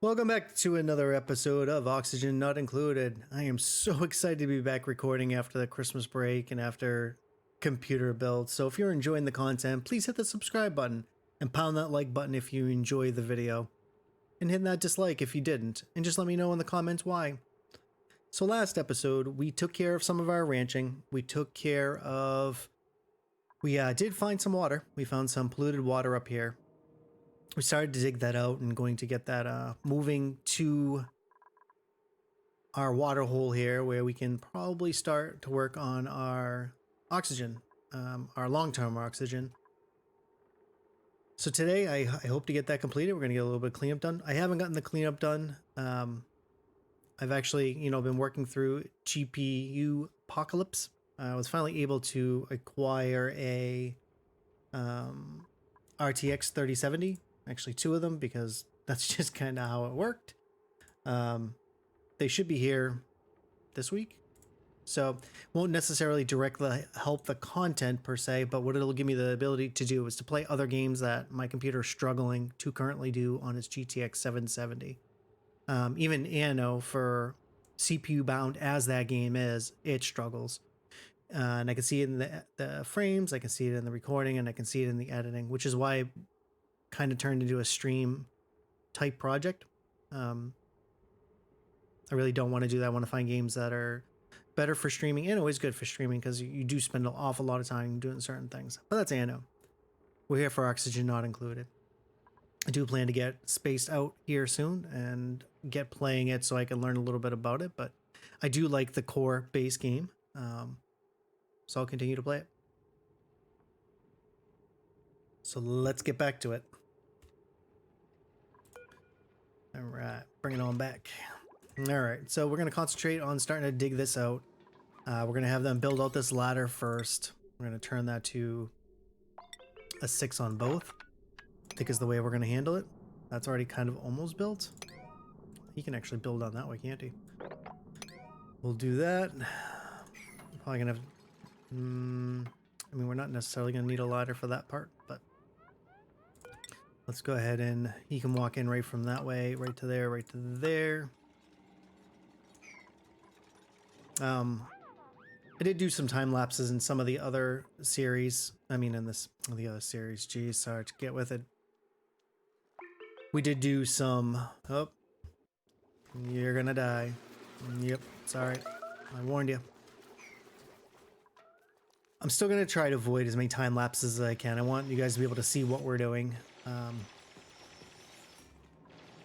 Welcome back to another episode of Oxygen Not Included. I am so excited to be back recording after the Christmas break and after computer build. So if you're enjoying the content, please hit the subscribe button and pound that like button if you enjoy the video. And hit that dislike if you didn't. And just let me know in the comments why. So last episode, we took care of some of our ranching. We did find some water. We found some polluted water up here. We started to dig that out and going to get that moving to our water hole here where we can probably start to work on our oxygen, our long-term oxygen. So today I hope to get that completed. We're going to get a little bit of cleanup done. I haven't gotten the cleanup done. I've actually, been working through GPU apocalypse. I was finally able to acquire a RTX 3070. Actually, two of them, because that's just kind of how it worked. They should be here this week. So won't necessarily directly help the content per se, but what it'll give me the ability to do is to play other games that my computer is struggling to currently do on its GTX 770. Even Anno, for CPU bound as that game is, it struggles. And I can see it in the frames, I can see it in the recording, and I can see it in the editing, which is why kind of turned into a stream type project. I really don't want to do that. I want to find games that are better for streaming and always good for streaming, because you do spend an awful lot of time doing certain things. But that's Anno. We're here for Oxygen Not Included. I do plan to get spaced out here soon and get playing it so I can learn a little bit about it, but I do like the core base game, so I'll continue to play it. So let's get back to it. All right, bring it on back. All right, so we're going to concentrate on starting to dig this out. We're going to have them build out this ladder first. We're going to turn that to a 6 on both, I think is the way we're going to handle it. That's already kind of almost built. He can actually build on that way, can't he? We'll do that. Probably going to have... I mean, we're not necessarily going to need a ladder for that part, but... let's go ahead and he can walk in right from that way, right to there, right to there. I did do some time lapses in some of the other series. I mean, in the other series. Geez, sorry, to get with it. We did do some. Oh, you're gonna die. Yep, sorry. I warned you. I'm still gonna try to avoid as many time lapses as I can. I want you guys to be able to see what we're doing.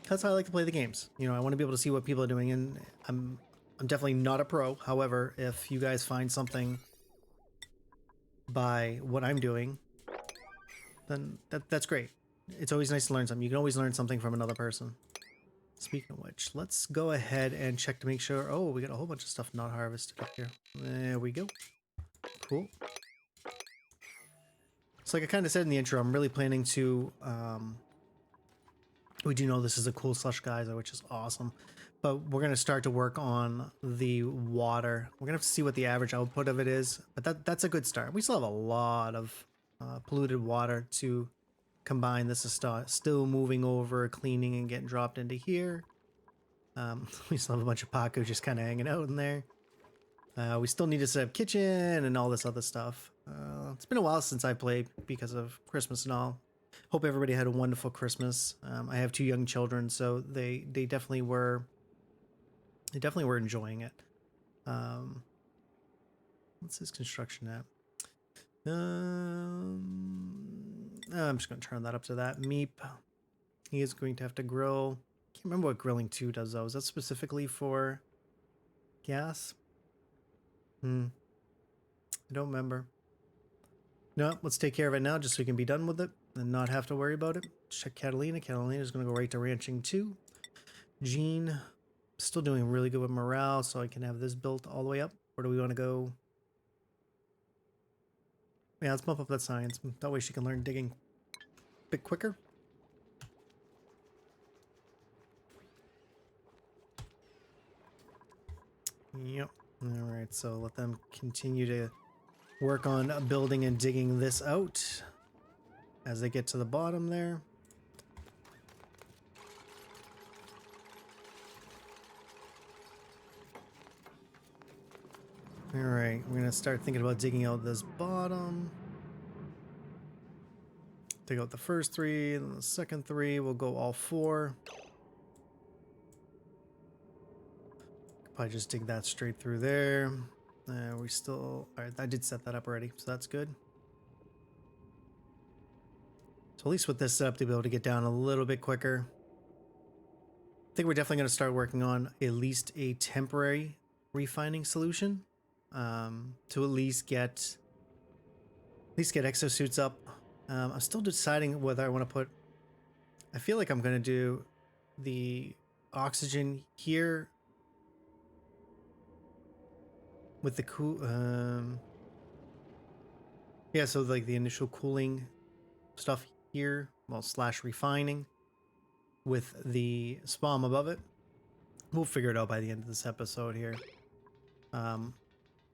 That's how I like to play the games. I want to be able to see what people are doing, and I'm definitely not a pro. However, if you guys find something by what I'm doing, then that's great. It's always nice to learn something. You can always learn something from another person. Speaking of which, let's go ahead and check to make sure. Oh, we got a whole bunch of stuff not harvested up here. There we go. Cool. So like I kind of said in the intro, I'm really planning to... we do know this is a cool slush geyser, which is awesome. But we're going to start to work on the water. We're going to have to see what the average output of it is. But that's a good start. We still have a lot of polluted water to combine. This is still moving over, cleaning, and getting dropped into here. We still have a bunch of Paco just kind of hanging out in there. We still need to set up kitchen and all this other stuff. It's been a while since I played because of Christmas and all. Hope everybody had a wonderful Christmas. I have 2 young children, so they definitely were enjoying it. What's his construction at? I'm just going to turn that up to that. Meep. He is going to have to grill. Can't remember what grilling 2 does though. Is that specifically for gas? I don't remember. No, let's take care of it now just so we can be done with it and not have to worry about it. Check Catalina. Catalina's going to go right to ranching 2. Jean, still doing really good with morale, so I can have this built all the way up. Where do we want to go? Yeah, let's bump up that science. That way she can learn digging a bit quicker. Yep. Alright, so let them continue to work on building and digging this out as they get to the bottom there. All right, we're gonna start thinking about digging out this bottom. Dig out the first 3, then the second 3. We'll go all 4. Probably just dig that straight through there. We still... Alright, I did set that up already, so that's good. So at least with this setup, to be able to get down a little bit quicker. I think we're definitely going to start working on at least a temporary refining solution. To at least get exosuits up. I'm still deciding whether I want to put... I feel like I'm going to do the oxygen here with the cool... yeah, so like the initial cooling stuff here, well, slash refining with the spalm above it. We'll figure it out by the end of this episode here.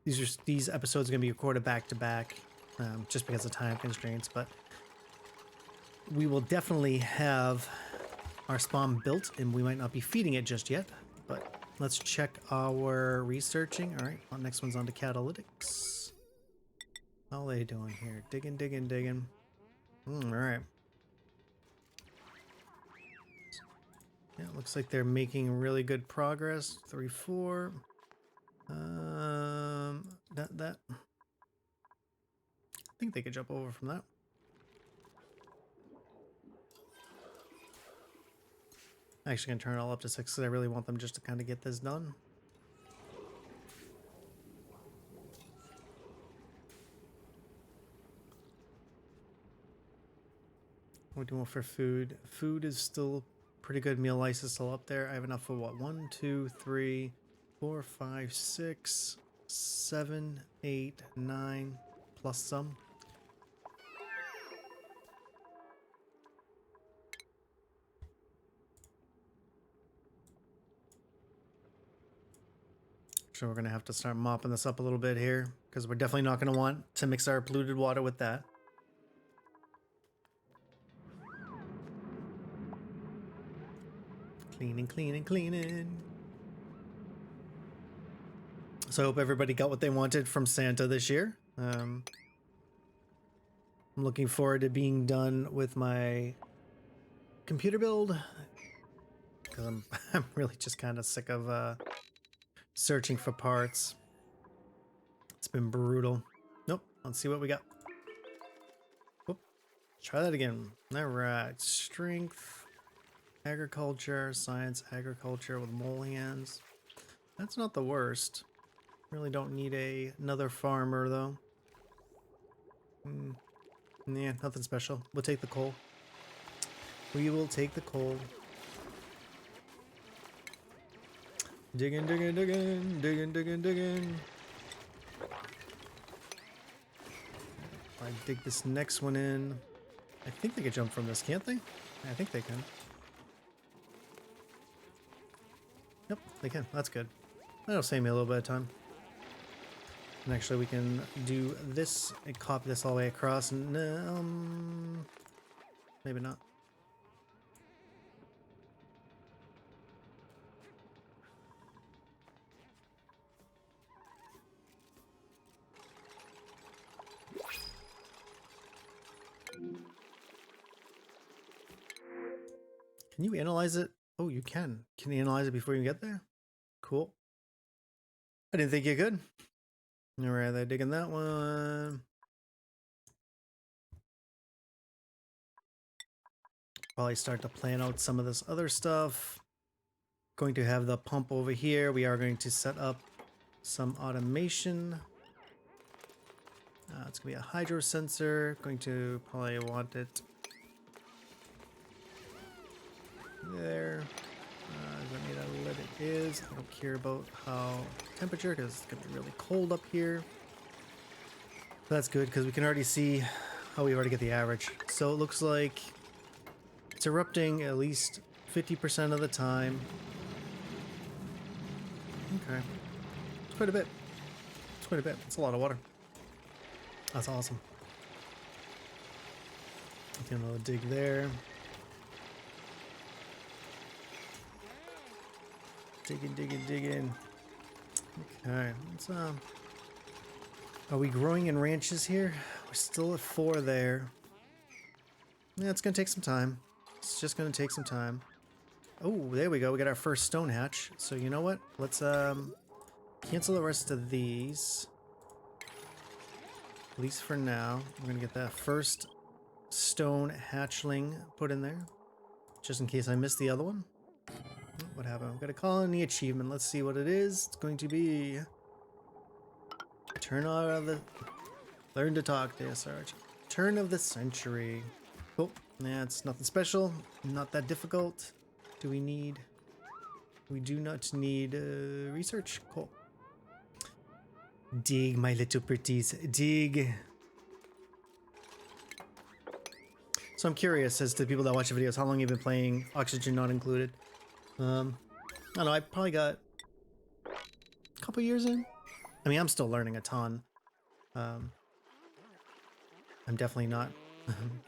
These episodes are going to be recorded back to back, just because of time constraints, but we will definitely have our spawn built, and we might not be feeding it just yet, but let's check our researching. All right, well, next one's on to catalytics. How are they doing here? Digging, digging, digging. All right. Yeah, it looks like they're making really good progress. 3, 4. That. I think they could jump over from that. I'm actually gonna turn it all up to 6 because I really want them just to kind of get this done. What do we want for food? Food is still pretty good. Meal ice is still up there. I have enough for what? 1, 2, 3, 4, 5, 6, 7, 8, 9, plus some. So we're gonna have to start mopping this up a little bit here, because we're definitely not gonna want to mix our polluted water with that. Cleaning, cleaning, cleaning. So I hope everybody got what they wanted from Santa this year. I'm looking forward to being done with my computer build, because I'm really just kind of sick of searching for parts. It's been brutal. Nope. Let's see what we got. Whoop. Try that again. All right. Strength, agriculture, science, agriculture with mole hands. That's not the worst. Really don't need another farmer though. Yeah, nothing special. We'll take the coal. We will take the coal. Digging, digging, digging, digging, digging, digging. I dig this next one in. I think they can jump from this, can't they? I think they can. Yep, they can. That's good. That'll save me a little bit of time. And actually, we can do this and copy this all the way across. And maybe not. Can you analyze it? Oh, you can. Can you analyze it before you get there? Cool. I didn't think you could. All right, they're digging that one. Probably start to plan out some of this other stuff. Going to have the pump over here. We are going to set up some automation. It's going to be a hydro sensor. Going to probably want it there. Does that mean I let it is? I don't care about how temperature, because it's going to be really cold up here. That's good, because we can already see how we already get the average. So it looks like it's erupting at least 50% of the time. Okay. It's quite a bit. It's quite a bit. It's a lot of water. That's awesome. Get another dig there. Digging, digging, digging. Okay, let's Are we growing in ranches here? We're still at 4 there. Yeah, it's gonna take some time. It's just gonna take some time. Oh, there we go. We got our first stone hatch. So you know what? Let's cancel the rest of these. At least for now. We're gonna get that first stone hatchling put in there. Just in case I missed the other one. Oh, what happened? I've got a colony achievement. Let's see what it is. It's going to be turn of the learn to talk to Sarge. Turn of the century. Oh, yeah, it's nothing special. Not that difficult. Do we need? We do not need research. Cool. Dig, my little pretties. Dig. So I'm curious as to people that watch the videos, how long you've been playing Oxygen Not Included. I don't know, I probably got a couple years in. I mean, I'm still learning a ton. I'm definitely not...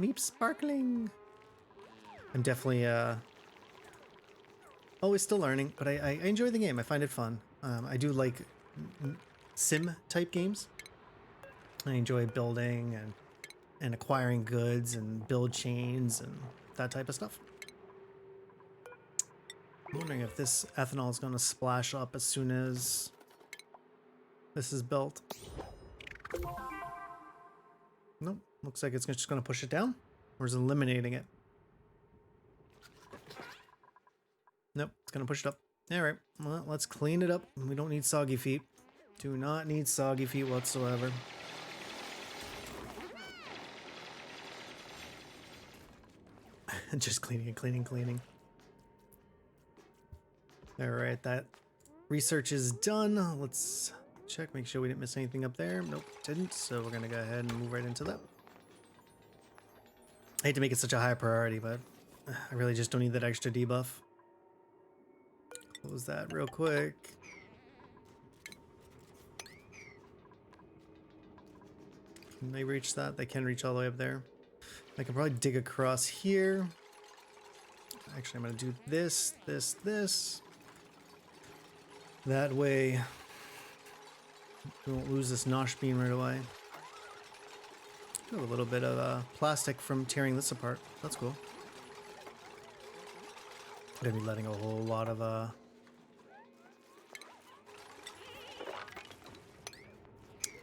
Meep sparkling! I'm definitely always still learning, but I enjoy the game. I find it fun. I do like sim type games. I enjoy building and acquiring goods and build chains and that type of stuff. I'm wondering if this ethanol is going to splash up as soon as this is built. Nope, looks like it's just going to push it down, or is it eliminating it? Nope, it's going to push it up. All right, well, let's clean it up. We don't need soggy feet. Do not need soggy feet whatsoever. Just cleaning and cleaning, cleaning. All right, that research is done. Let's check, make sure we didn't miss anything up there. Nope, didn't. So we're gonna go ahead and move right into that. I hate to make it such a high priority, but I really just don't need that extra debuff. Close that real quick. Can they reach that? They can reach all the way up there. I can probably dig across here. Actually, I'm gonna do this, this, this. That way, we won't lose this nosh beam right away. Got a little bit of plastic from tearing this apart. That's cool. I'm gonna be letting a whole lot of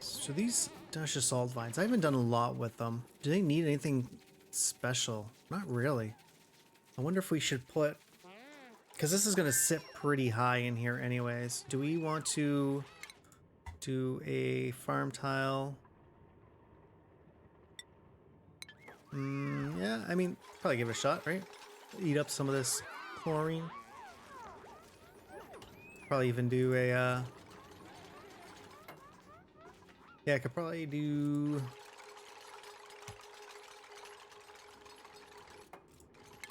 So these Dash Assault Vines, I haven't done a lot with them. Do they need anything special? Not really. I wonder if we should put... Because this is going to sit pretty high in here anyways. Do we want to do a farm tile? Yeah, I mean, probably give it a shot, right? Eat up some of this chlorine. Probably even do a... Yeah, I could probably do...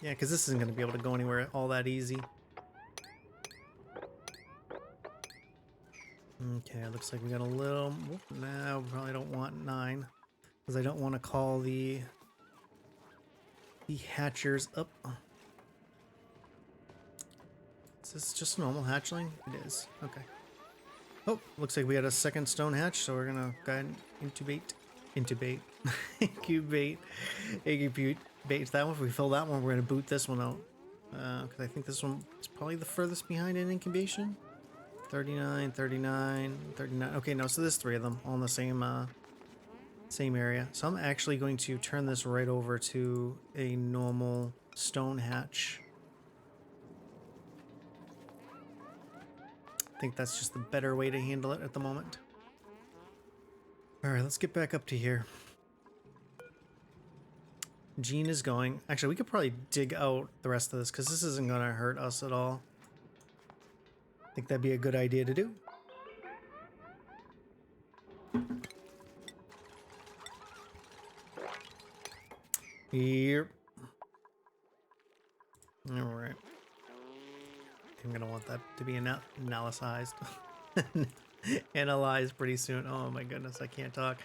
Yeah, because this isn't going to be able to go anywhere all that easy. Okay, looks like we got a little... Whoop, nah, we probably don't want 9. Because I don't want to call the hatchers up. Is this just a normal hatchling? It is. Okay. Oh, looks like we got a second stone hatch, so we're gonna go ahead and incubate that one. If we fill that one, we're gonna boot this one out. Because I think this one is probably the furthest behind in incubation. 39, 39, 39. Okay, no, so there's 3 of them all in the same area. So I'm actually going to turn this right over to a normal stone hatch. I think that's just the better way to handle it at the moment. Alright, let's get back up to here. Gene is going. Actually, we could probably dig out the rest of this because this isn't going to hurt us at all. I think that'd be a good idea to do. Yep. Alright. I'm gonna want that to be analyzed. Analyzed pretty soon. Oh my goodness, I can't talk.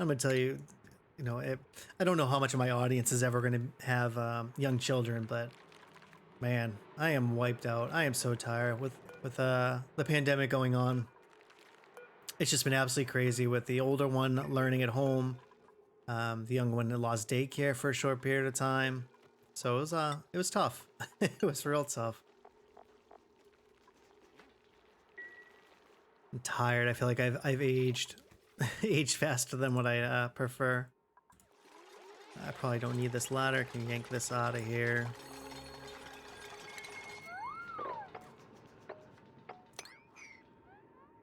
I'm gonna tell you, you know, I don't know how much of my audience is ever gonna have young children, but man, I am wiped out. I am so tired with the pandemic going on. it's just been absolutely crazy with the older one learning at home. The young one lost daycare for a short period of time. So it was tough. It was real tough. I'm tired. I feel like I've aged aged faster than what I prefer. I probably don't need this ladder. Can yank this out of here.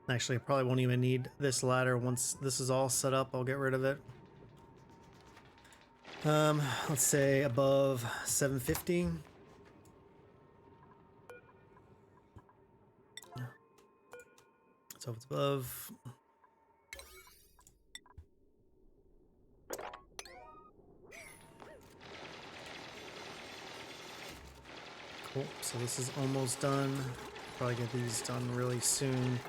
Actually, I probably won't even need this ladder. Once this is all set up, I'll get rid of it. Let's say above 750. So if it's above... Cool, so this is almost done. Probably get these done really soon.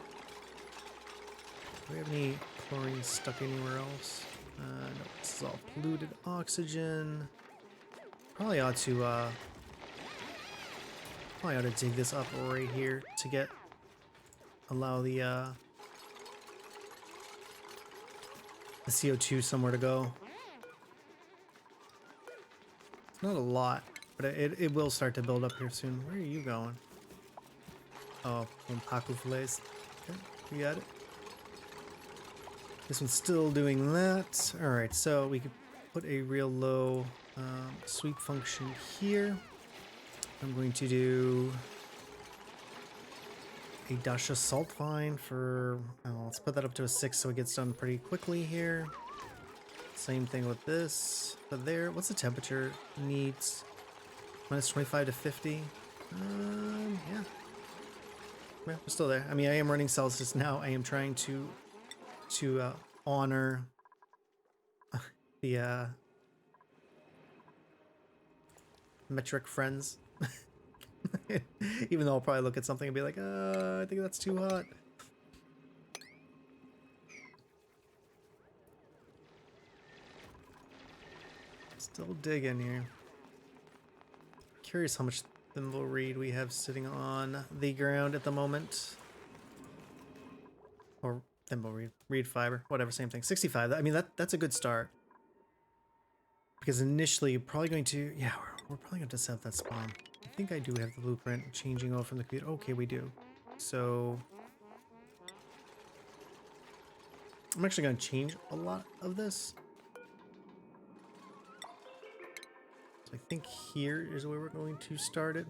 Do we have any chlorine stuck anywhere else? No, this is all polluted oxygen. Probably ought to dig this up right here to allow the CO2 somewhere to go. It's not a lot, but it will start to build up here soon. Where are you going? Oh, Paku fillets. Okay, you got it. This one's still doing that. All right, so we could put a real low sweep function here. I'm going to do a dash of salt fine for, let's put that up to a 6 so it gets done pretty quickly here. Same thing with this. But there, what's the temperature needs? Minus 25 to 50. Yeah. Yeah, we're still there. I mean, I am running Celsius now. I am trying to honor the metric friends. Even though I'll probably look at something and be like, I think that's too hot. Still digging here. Curious how much thimble reed we have sitting on the ground at the moment. Or thimble reed fiber, whatever, same thing. 65. I mean, that's a good start. Because initially, you're probably going to, yeah, we're probably going to set that spawn. I think I do have the blueprint changing over from the computer. Okay, we do. So I'm actually going to change a lot of this. So I think here is where we're going to start it.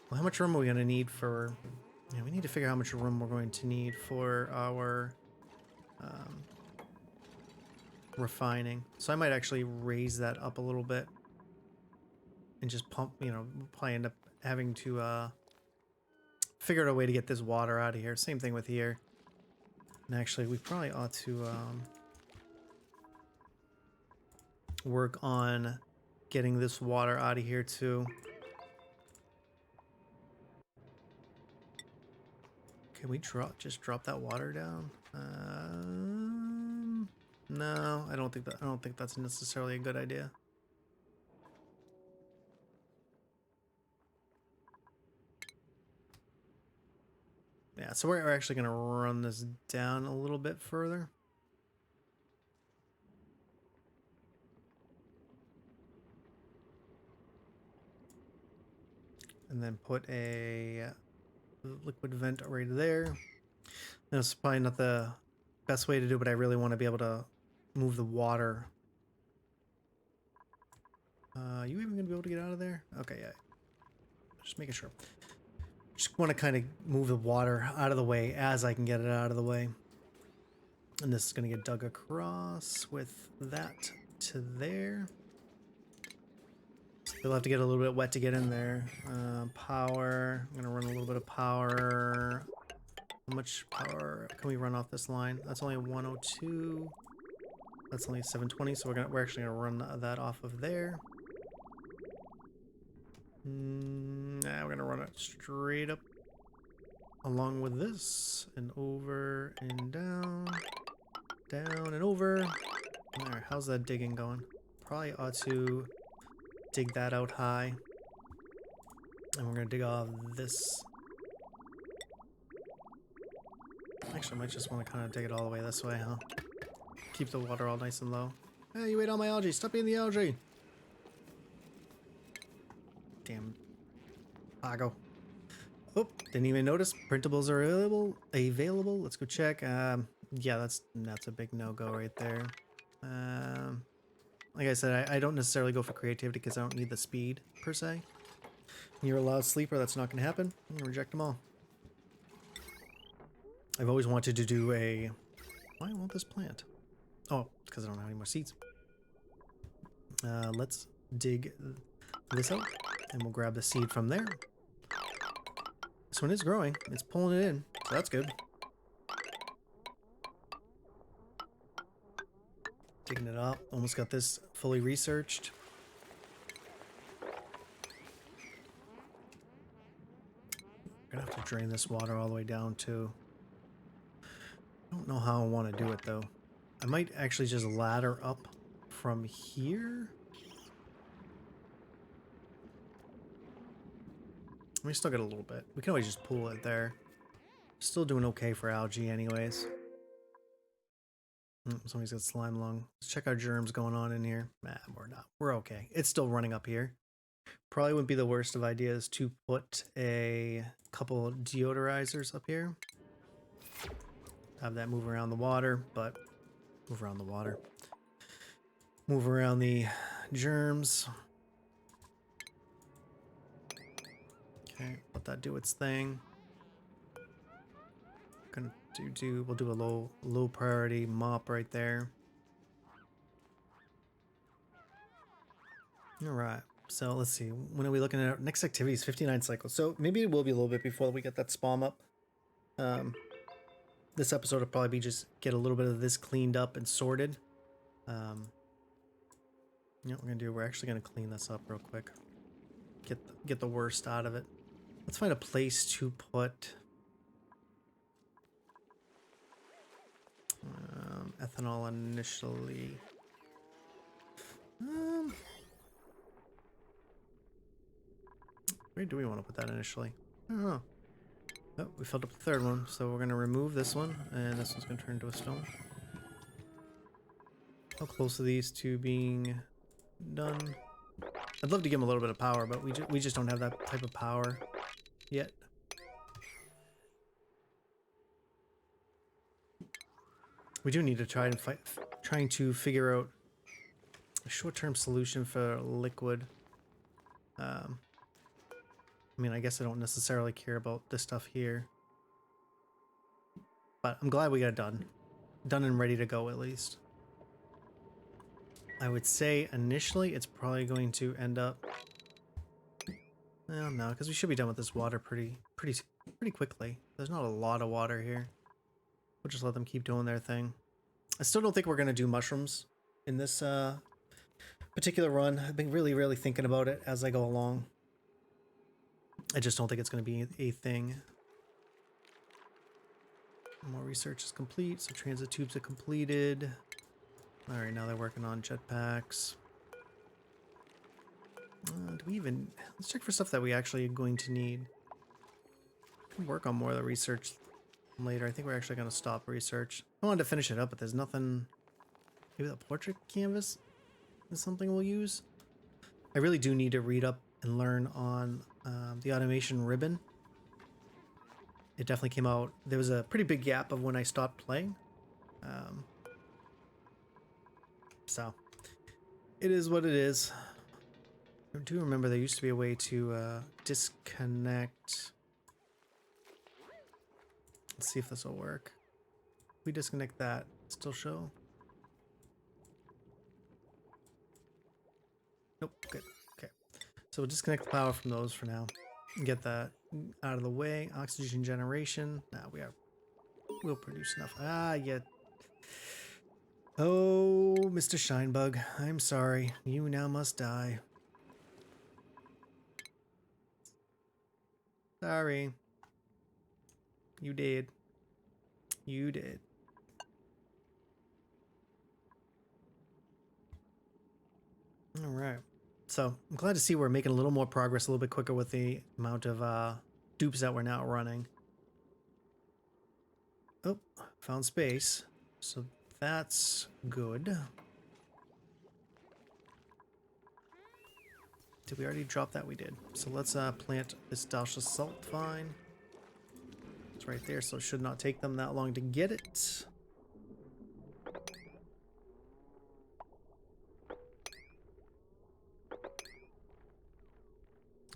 Well, how much room are we going to need for... Yeah, we need to figure out how much room we're going to need for our refining. So I might actually raise that up a little bit and just pump, probably end up having to figure out a way to get this water out of here. Same thing with here. And actually, we probably ought to work on getting this water out of here too. Can we just drop that water down? No, I don't think that's necessarily a good idea. Yeah, so we're actually going to run this down a little bit further. And then put a liquid vent right there. That's probably not the best way to do, but I really want to be able to move the water. You even going to be able to get out of there? Okay, yeah. Just making sure. Just want to kind of move the water out of the way as I can get it out of the way. And this is going to get dug across with that to there. You'll have to get a little bit wet to get in there. Power. I'm going to run a little bit of power. How much power can we run off this line? That's only 102. That's only 720, so we're actually going to run that off of there. Nah, we're going to run it straight up along with this and over and down, down and over. All right, how's that digging going? Probably ought to dig that out high. And we're going to dig off this. Actually, I might just want to kind of dig it all the way this way, huh? Keep the water all nice and low. Hey, you ate all my algae. Stop eating the algae. Damn. Pago. Oh, didn't even notice. Printables are available. Let's go check. Yeah, that's a big no-go right there. Like I said, I don't necessarily go for creativity because I don't need the speed, per se. You're a loud sleeper, that's not going to happen. I'm going to reject them all. I've always wanted to do a... Why won't this plant? Oh, because I don't have any more seeds. Let's dig this out, and we'll grab the seed from there. This one is growing. It's pulling it in, so that's good. Digging it up. Almost got this fully researched. We're gonna have to drain this water all the way down too. I don't know how I want to do it though. I might actually just ladder up from here. We still got a little bit. We can always just pool it there. Still doing okay for algae anyways. Somebody's got slime lung. Let's check our germs going on in here. Nah, we're not. We're okay. It's still running up here. Probably wouldn't be the worst of ideas to put a couple deodorizers up here. Have that move around the water, but move around the water. Move around the germs. Okay, let that do its thing. Gonna we'll do a low priority mop right there. All right. So let's see. When are we looking at our next activity? Is 59 cycles. So maybe it will be a little bit before we get that spawn up. This episode will probably be just get a little bit of this cleaned up and sorted. You know what we're gonna do? We're actually gonna clean this up real quick. Get the worst out of it. Let's find a place to put ethanol initially. Where do we want to put that initially? I don't know. Oh, we filled up the third one, so we're going to remove this one, and this one's going to turn into a stone. How close are these to being done? I'd love to give them a little bit of power, but we just don't have that type of power yet. We do need to trying to figure out a short-term solution for liquid. I mean, I guess I don't necessarily care about this stuff here. But I'm glad we got it done. Done and ready to go, at least. I would say initially it's probably going to end up... Well, no, because we should be done with this water pretty quickly. There's not a lot of water here. We'll just let them keep doing their thing. I still don't think we're going to do mushrooms in this particular run. I've been really thinking about it as I go along. I just don't think it's going to be a thing. More research is complete, so transit tubes are completed. Alright, now they're working on jetpacks. Do we even... Let's check for stuff that we actually are going to need. We can work on more of the research later. I think we're actually going to stop research. I wanted to finish it up, but there's nothing... Maybe the portrait canvas is something we'll use. I really do need to read up and learn on the automation ribbon. It definitely came out. There was a pretty big gap of when I stopped playing. So, it is what it is. I do remember there used to be a way to disconnect. Let's see if this will work. If we disconnect that, still show? Nope, good. Okay. So we'll disconnect the power from those for now. Get that out of the way. Oxygen generation. Nah, we'll produce enough. Ah, yeah. Oh, Mr. Shinebug, I'm sorry. You now must die. Sorry. You did. You did. All right. So I'm glad to see we're making a little more progress, a little bit quicker with the amount of dupes that we're now running. Oh, found space. So that's good. Did we already drop that? We did. So let's plant this Dalsha salt vine. It's right there, so it should not take them that long to get it.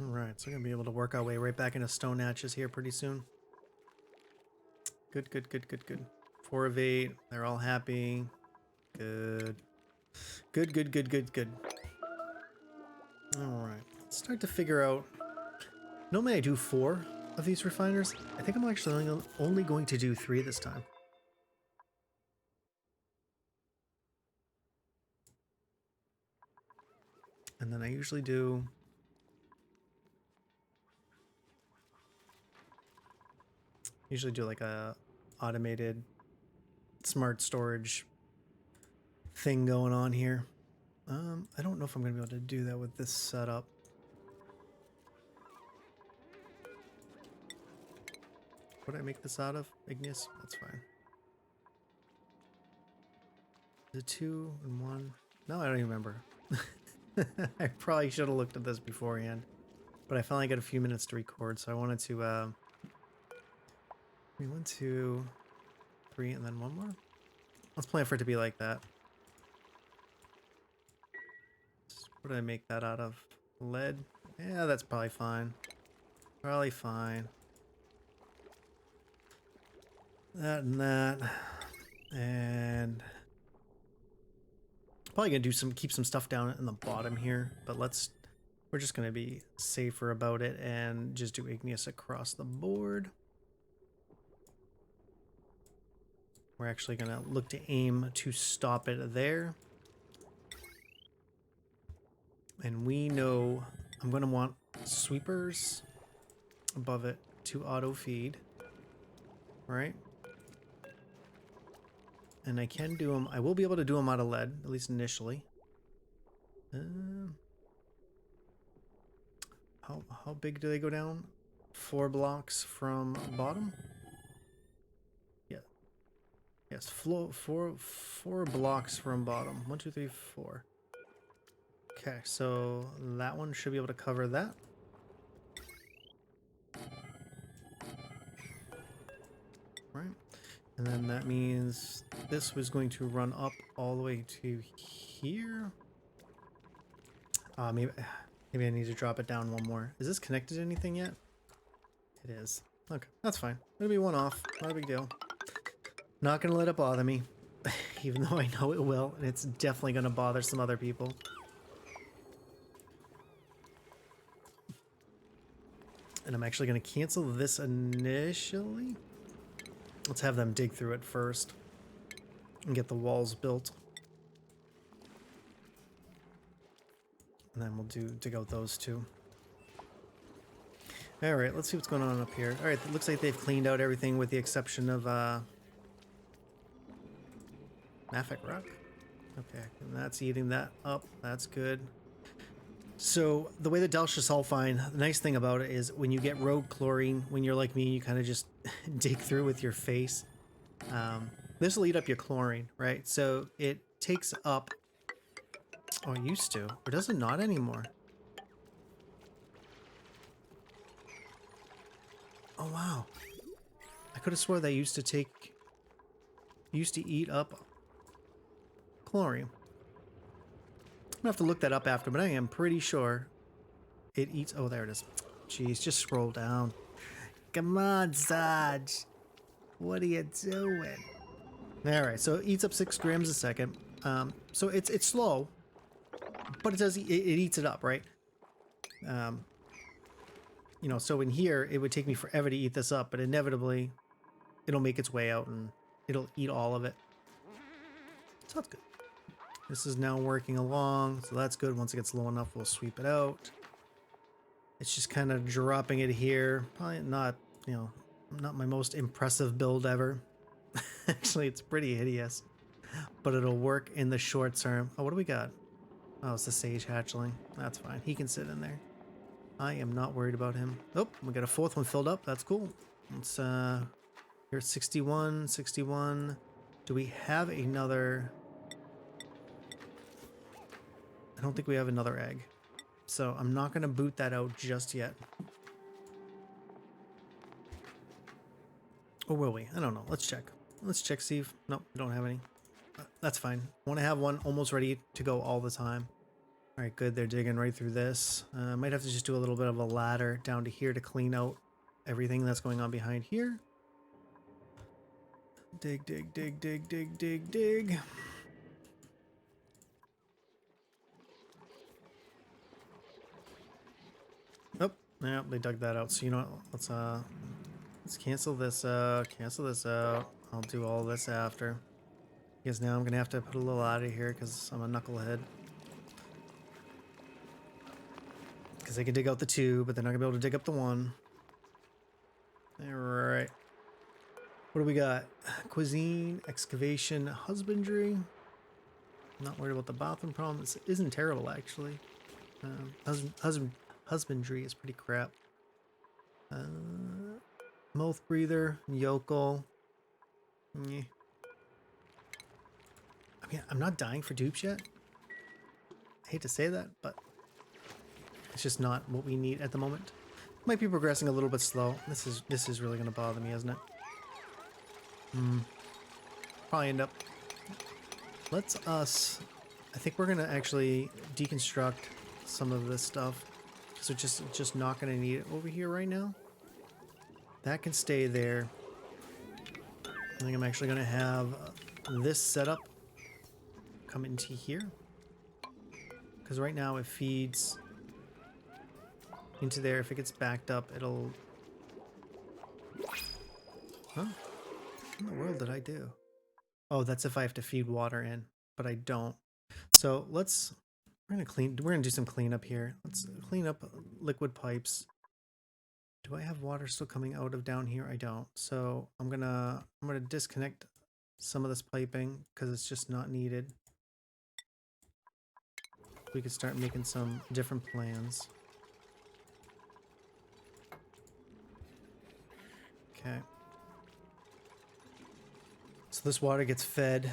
Alright, so we're going to be able to work our way right back into stone hatches here pretty soon. Good, good, good, good, good. 4 of 8. They're all happy. Good. Good, good, good, good, good. Alright, let's start to figure out... Normally I do 4 of these refiners. I think I'm actually only going to do 3 this time. And then I usually do... like a automated smart storage thing going on here. I don't know if I'm going to be able to do that with this setup. What did I make this out of? Igneous? That's fine. Is it 2 and 1? No, I don't even remember. I probably should have looked at this beforehand. But I finally got a few minutes to record, so I wanted to... 1, 2, 3, and then 1 more. Let's plan for it to be like that. What did I make that out of? Lead? Yeah, that's probably fine. Probably fine. That and that. And... probably gonna do keep some stuff down in the bottom here, but we're just gonna be safer about it and just do igneous across the board. We're actually gonna look to aim to stop it there. And we know I'm gonna want sweepers above it to auto feed, right? And I can do them, I will be able to do them out of lead, at least initially. How big do they go down? 4 blocks from bottom? Yeah. Yes, four blocks from bottom. 1, 2, 3, 4. Okay, so that one should be able to cover that. Right. And then that means this was going to run up all the way to here. Maybe I need to drop it down 1 more. Is this connected to anything yet? It is. Okay, that's fine. It'll be 1 off. Not a big deal. Not gonna let it bother me, even though I know it will, and it's definitely gonna bother some other people. And I'm actually gonna cancel this initially. Let's have them dig through it first and get the walls built. And then we'll dig out those 2. Alright, let's see what's going on up here. Alright, it looks like they've cleaned out everything with the exception of Mafic rock. Okay, and that's eating that up. That's good. So the way the Dalsha sulfine, the nice thing about it is when you get rogue chlorine, when you're like me, you kind of just dig through with your face. This will eat up your chlorine, right? So it takes up... oh, it used to. Or does it not anymore? Oh, wow. I could have swore they used to eat up chlorine. I'm gonna have to look that up after, but I am pretty sure it eats... oh, there it is. Jeez, just scroll down. Come on, Saj. What are you doing? Alright, so it eats up 6 grams a second. So it's slow, but it eats it up, right? You know, so in here, it would take me forever to eat this up, but inevitably, it'll make its way out and it'll eat all of it. So that's good. This is now working along, so that's good. Once it gets low enough, we'll sweep it out. It's just kind of dropping it here. Probably not, you know, not my most impressive build ever. Actually, it's pretty hideous, but it'll work in the short term. Oh, what do we got? Oh, it's the sage hatchling. That's fine. He can sit in there. I am not worried about him. Oh, we got a 4th one filled up. That's cool. Let's Here's 61, 61. Do we have another? I don't think we have another egg. So I'm not going to boot that out just yet. Or will we? I don't know. Let's check. Let's check, see if... Nope, we don't have any. That's fine. I want to have one almost ready to go all the time. All right, good. They're digging right through this. Might have to just do a little bit of a ladder down to here to clean out everything that's going on behind here. Dig, dig, dig, dig, dig, dig, dig. Oh, yeah, they dug that out. So you know what? Let's cancel this out. Cancel this out. I'll do all this after. Because now I'm gonna have to put a little out of here because I'm a knucklehead. Because they can dig out the 2, but they're not gonna be able to dig up the 1. Alright. What do we got? Cuisine, excavation, husbandry. I'm not worried about the bathroom problem. This isn't terrible, actually. Husbandry is pretty crap. Mouth breather, yokel. Yeah. I mean, I'm not dying for dupes yet. I hate to say that, but it's just not what we need at the moment. Might be progressing a little bit slow. This is really gonna bother me, isn't it? Probably end up. Let's us. I think we're gonna actually deconstruct some of this stuff because we're just not gonna need it over here right now. That can stay there. I think I'm actually gonna have this setup come into here because right now it feeds into there. If it gets backed up, it'll... Huh? What in the world did I do? Oh, that's if I have to feed water in, but I don't. So let's... We're gonna do some cleanup here. Let's clean up liquid pipes. Do I have water still coming out of down here? I don't. So I'm gonna disconnect some of this piping because it's just not needed. We could start making some different plans. Okay. So this water gets fed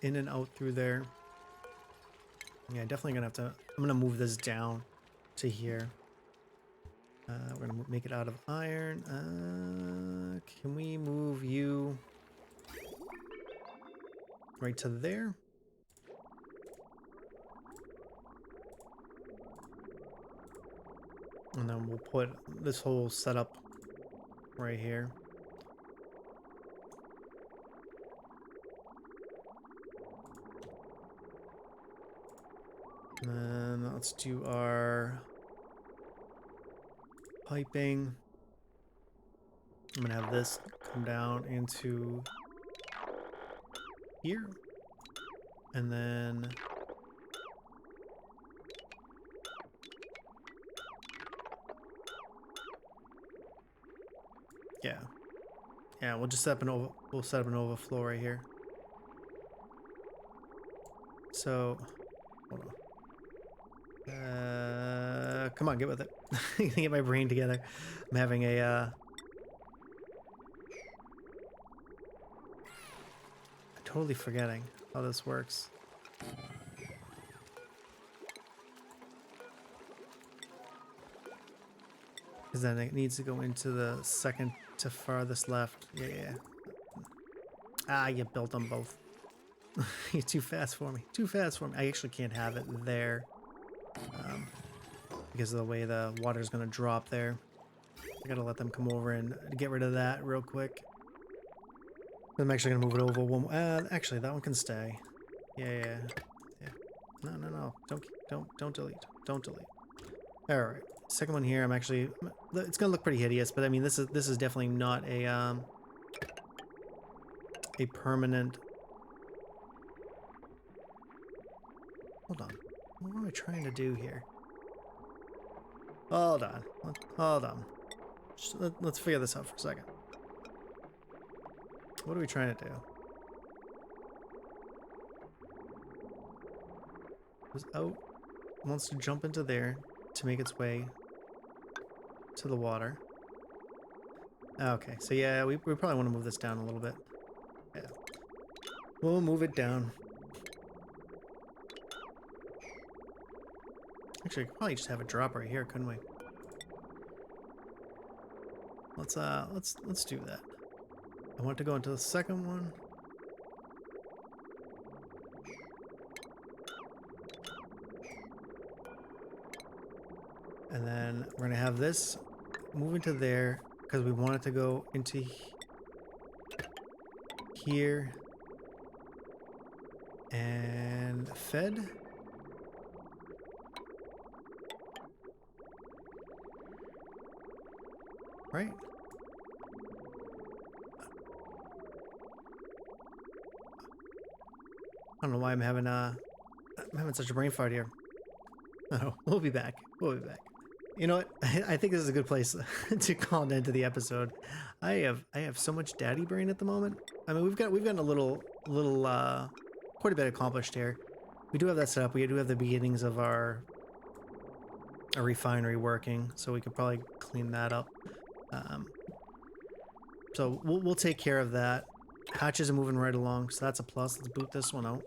in and out through there. Yeah, definitely gonna have to... I'm gonna move this down to here. We're gonna make it out of iron. Can we move you right to there? And then we'll put this whole setup right here. And then let's do our piping. I'm gonna have this come down into here. And then yeah, we'll just set up an overflow right here. So hold on. Come on, get with it. I can get my brain together. I'm having a I'm totally forgetting how this works. Because then it needs to go into the second to farthest left. Yeah. Ah, you built them both. You're too fast for me. Too fast for me. I actually can't have it there. Because of the way the water's going to drop there. I gotta let them come over and get rid of that real quick. I'm actually going to move it over one. Actually, that one can stay. Yeah. No. Don't delete. Don't delete. All right. Second one here. I'm actually. It's gonna look pretty hideous, but I mean, this is definitely not a permanent. Hold on. What am I trying to do here? Hold on. Let's figure this out for a second. What are we trying to do? This out wants to jump into there to make its way to the water. Okay, so yeah, we probably want to move this down a little bit. Yeah. We'll move it down. Actually, we could probably just have a drop right here, couldn't we? Let's do that. I want to go into the second one. And then we're gonna have this move into there because we want it to go into here and fed. Right? I don't know why I'm having such a brain fart here. Oh, we'll be back. We'll be back. You know what? I think this is a good place to call an end to the episode. I have so much daddy brain at the moment. I mean, we've gotten a little quite a bit accomplished here. We do have that set up. We do have the beginnings of our refinery working, so we could probably clean that up. So we'll take care of that. Hatches are moving right along, so that's a plus. Let's boot this one out.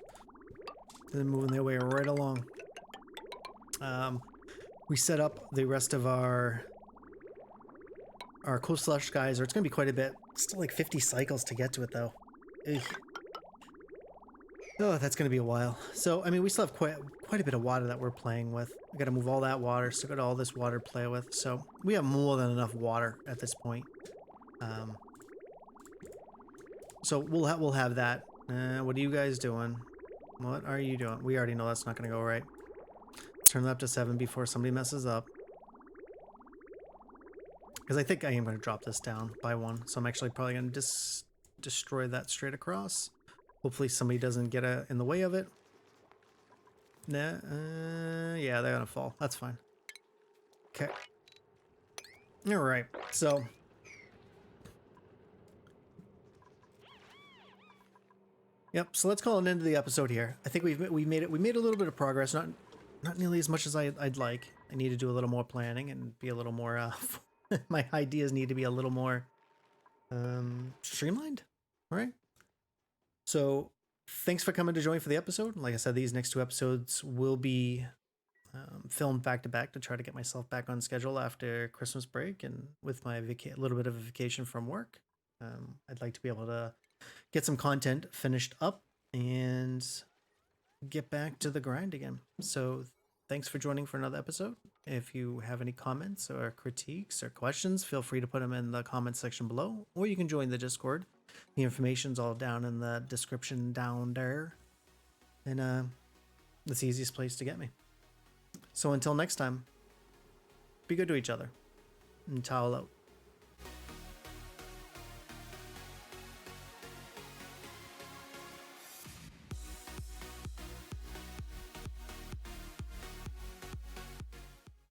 They're moving their way right along. We set up the rest of our cool slush geyser. It's going to be quite a bit. Still like 50 cycles to get to it, though. Ugh. Oh, that's going to be a while. So, I mean, we still have quite a bit of water that we're playing with. We got to move all that water. Still got all this water to play with. So, we have more than enough water at this point. So, we'll have that. What are you guys doing? What are you doing? We already know that's not going to go right. Turn that up to 7 before somebody messes up. Because I think I am going to drop this down by 1. So I'm actually probably going to destroy that straight across. Hopefully somebody doesn't get in the way of it. Nah, yeah, they're going to fall. That's fine. Okay. All right. So yep. So let's call an end to the episode here. I think we made a little bit of progress. Not nearly as much as I'd like. I need to do a little more planning and be a little more, my ideas need to be a little more streamlined, all right? So thanks for coming to join for the episode. Like I said, these next 2 episodes will be filmed back to back to try to get myself back on schedule after Christmas break and with my little bit of a vacation from work. I'd like to be able to get some content finished up and get back to the grind again. So thanks for joining for another episode. If you have any comments or critiques or questions, feel free to put them in the comment section below, or you can join the Discord. The information's all down in the description down there. And that's the easiest place to get me. So until next time, be good to each other and towel out.